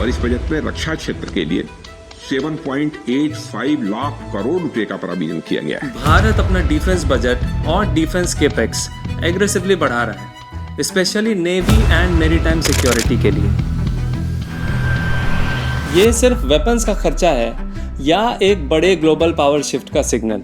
और इस बजट में रक्षा क्षेत्र के लिए 7.85 लाख करोड़ रुपए का प्रावधान किया गया है। भारत अपना डिफेंस बजट और डिफेंस केपेक्स एग्रेसिवली बढ़ा रहा है, specially navy and maritime security के लिए। ये सिर्फ वेपन्स का खर्चा है या एक बड़े ग्लोबल पावर शिफ्ट का सिग्नल?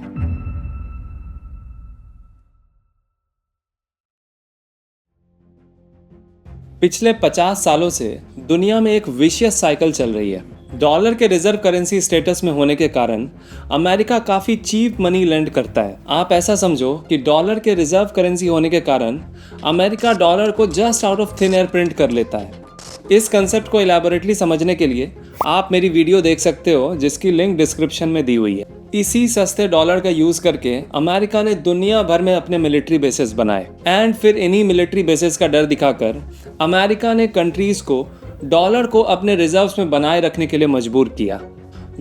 पिछले 50 सालों से दुनिया में एक विशियस साइकिल चल रही है। डॉलर के रिजर्व करेंसी स्टेटस में होने के कारण अमेरिका काफ़ी चीप मनी लेंड करता है। आप ऐसा समझो कि डॉलर के रिजर्व करेंसी होने के कारण अमेरिका डॉलर को just out of thin air print कर लेता है। इस कंसेप्ट को इलैबोरेटली समझने के लिए आप मेरी वीडियो देख सकते हो, जिसकी लिंक डिस्क्रिप्शन में दी हुई है। इसी सस्ते डॉलर का यूज करके अमेरिका ने दुनिया भर में अपने मिलिट्री बेसेस बनाए एंड फिर इन्हीं मिलिट्री बेसेस का डर दिखाकर अमेरिका ने कंट्रीज को डॉलर को अपने रिजर्व्स में बनाए रखने के लिए मजबूर किया।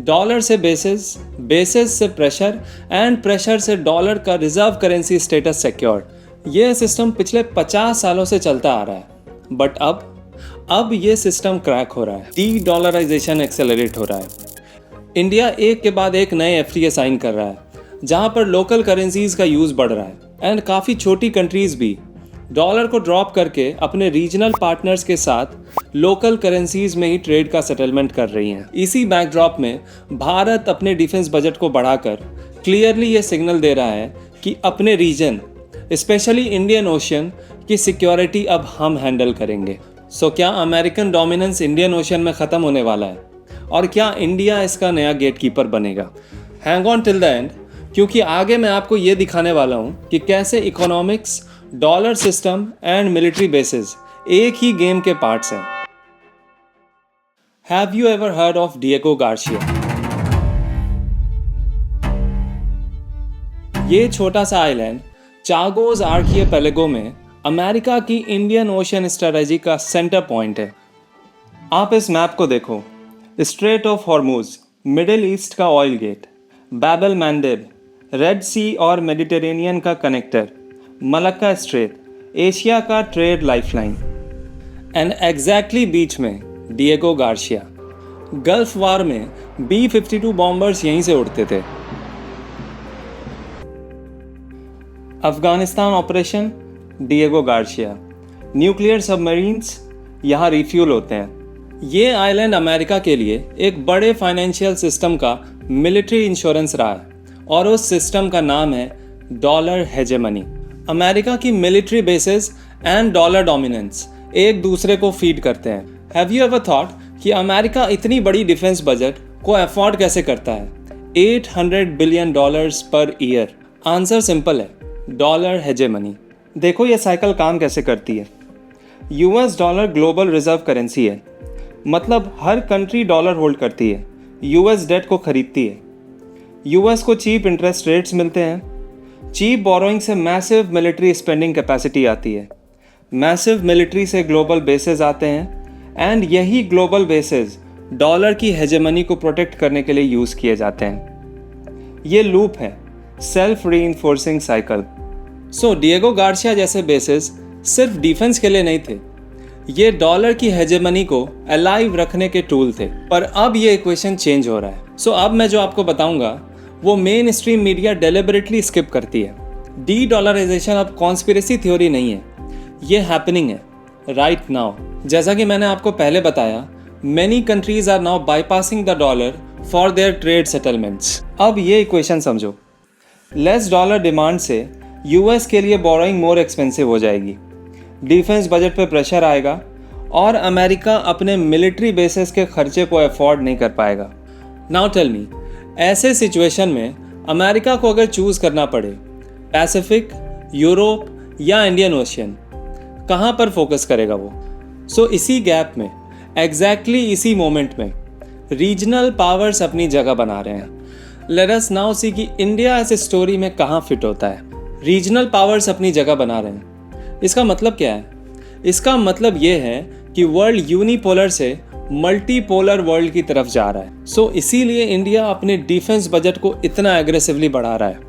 डॉलर से बेसेस, बेसेस से प्रेशर एंड प्रेशर से डॉलर का रिजर्व करेंसी स्टेटस सिक्योर्ड। यह सिस्टम पिछले 50 सालों से चलता आ रहा है, बट अब ये सिस्टम क्रैक हो रहा है। डी डॉलराइजेशन एक्सेलरेट हो रहा है। इंडिया एक के बाद एक नए एफटीए साइन कर रहा है, जहां पर लोकल करेंसीज का यूज बढ़ रहा है एंड काफ़ी छोटी कंट्रीज भी डॉलर को ड्रॉप करके अपने रीजनल पार्टनर्स के साथ लोकल करेंसीज में ही ट्रेड का सेटलमेंट कर रही हैं। इसी बैकड्रॉप में भारत अपने डिफेंस बजट को बढ़ाकर क्लियरली ये सिग्नल दे रहा है कि अपने रीजन, स्पेशली इंडियन ओशन की सिक्योरिटी अब हम हैंडल करेंगे। सो क्या अमेरिकन डोमिनेंस इंडियन ओशन में ख़त्म होने वाला है और क्या इंडिया इसका नया गेटकीपर बनेगा? Hang on till the end, क्योंकि आगे मैं आपको ये दिखाने वाला हूँ कि कैसे economics, dollar system and military bases एक ही गेम के पार्ट्स हैं। Have you ever heard of Diego Garcia? ये छोटा सा आइलैंड चागोस आर्किपेलागो में अमेरिका की इंडियन ओशन स्ट्रेटजी का सेंटर पॉइंट है। आप इस मैप को देखो। Straight of Hormuz, middle east का ऑयल गेट, बाब एल मंडेब, रेड सी और मेडिटेरेनियन का कनेक्टर, मलक्का स्ट्रेट, एशिया का ट्रेड लाइफलाइन, एंड एग्जैक्टली बीच में डिएगो गार्सिया। गल्फ वार में B-52 बॉम्बर्स यहीं से उड़ते थे। Afghanistan operation, Diego Garcia. Nuclear submarines यहाँ रिफ्यूल होते हैं। ये आइलैंड अमेरिका के लिए एक बड़े फाइनेंशियल सिस्टम का मिलिट्री इंश्योरेंस रहा है और उस सिस्टम का नाम है डॉलर हेजेमनी। अमेरिका की military bases and dollar dominance एक दूसरे को फीड करते हैं। हैव यू एवर थॉट कि अमेरिका इतनी बड़ी डिफेंस बजट को अफोर्ड कैसे करता है? $800 billion per year. Answer simple है, डॉलर हेजेमनी। देखो ये साइकिल काम कैसे करती है। US dollar global reserve currency है, मतलब हर कंट्री डॉलर होल्ड करती है, यूएस डेट को खरीदती है। यूएस को चीप इंटरेस्ट रेट्स मिलते हैं। चीप बोरोइंग से मैसिव मिलिट्री स्पेंडिंग कैपेसिटी आती है। मैसिव मिलिट्री से ग्लोबल बेसेस आते हैं एंड यही ग्लोबल बेसेस डॉलर की हेजेमनी को प्रोटेक्ट करने के लिए यूज़ किए जाते हैं। ये लूप है, सेल्फ रीइंफोर्सिंग साइकिल। सो डिएगो गार्सिया जैसे बेसेस सिर्फ डिफेंस के लिए नहीं थे, ये डॉलर की हेजेमनी को अलाइव रखने के टूल थे। पर अब ये इक्वेशन चेंज हो रहा है। सो अब मैं जो आपको बताऊंगा वो main stream media deliberately skip करती है। डी डॉलराइजेशन अब कॉन्स्पिरेसी थ्योरी नहीं है, ये हैपनिंग है राइट नाउ। जैसा कि मैंने आपको पहले बताया, many countries are now bypassing the dollar for their trade settlements. अब ये इक्वेशन समझो। लेस डॉलर डिमांड से यूएस के लिए बोरोइंग मोर एक्सपेंसिव हो जाएगी, डिफेंस बजट पे प्रेशर आएगा और अमेरिका अपने मिलिट्री बेसेस के खर्चे को अफोर्ड नहीं कर पाएगा। नाउ टेल मी, ऐसे सिचुएशन में अमेरिका को अगर चूज़ करना पड़े पैसिफिक, यूरोप या इंडियन ओशियन, कहाँ पर फोकस करेगा वो? सो इसी गैप में, एग्जैक्टली इसी मोमेंट में रीजनल पावर्स अपनी जगह बना रहे हैं। लेट अस नाउ सी कि इंडिया ऐसे स्टोरी में कहाँ फिट होता है। रीजनल पावर्स अपनी जगह बना रहे हैं, इसका मतलब क्या है? इसका मतलब ये है कि वर्ल्ड यूनिपोलर से मल्टीपोलर वर्ल्ड की तरफ जा रहा है। सो इसीलिए इंडिया अपने डिफेंस बजट को इतना एग्रेसिवली बढ़ा रहा है।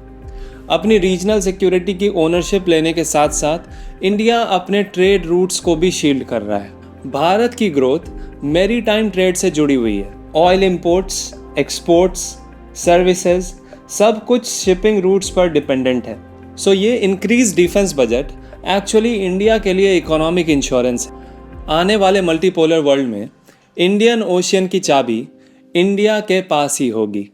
अपनी रीजनल सिक्योरिटी की ओनरशिप लेने के साथ साथ इंडिया अपने ट्रेड रूट्स को भी शील्ड कर रहा है। भारत की ग्रोथ मेरी टाइम ट्रेड से जुड़ी हुई है। ऑयल इंपोर्ट्स, एक्सपोर्ट्स, सर्विसेज सब कुछ शिपिंग रूट्स पर डिपेंडेंट है। सो ये increase defence budget actually India के लिए इकोनॉमिक इंश्योरेंस है। आने वाले मल्टीपोलर वर्ल्ड में इंडियन ओशियन की चाबी इंडिया के पास ही होगी।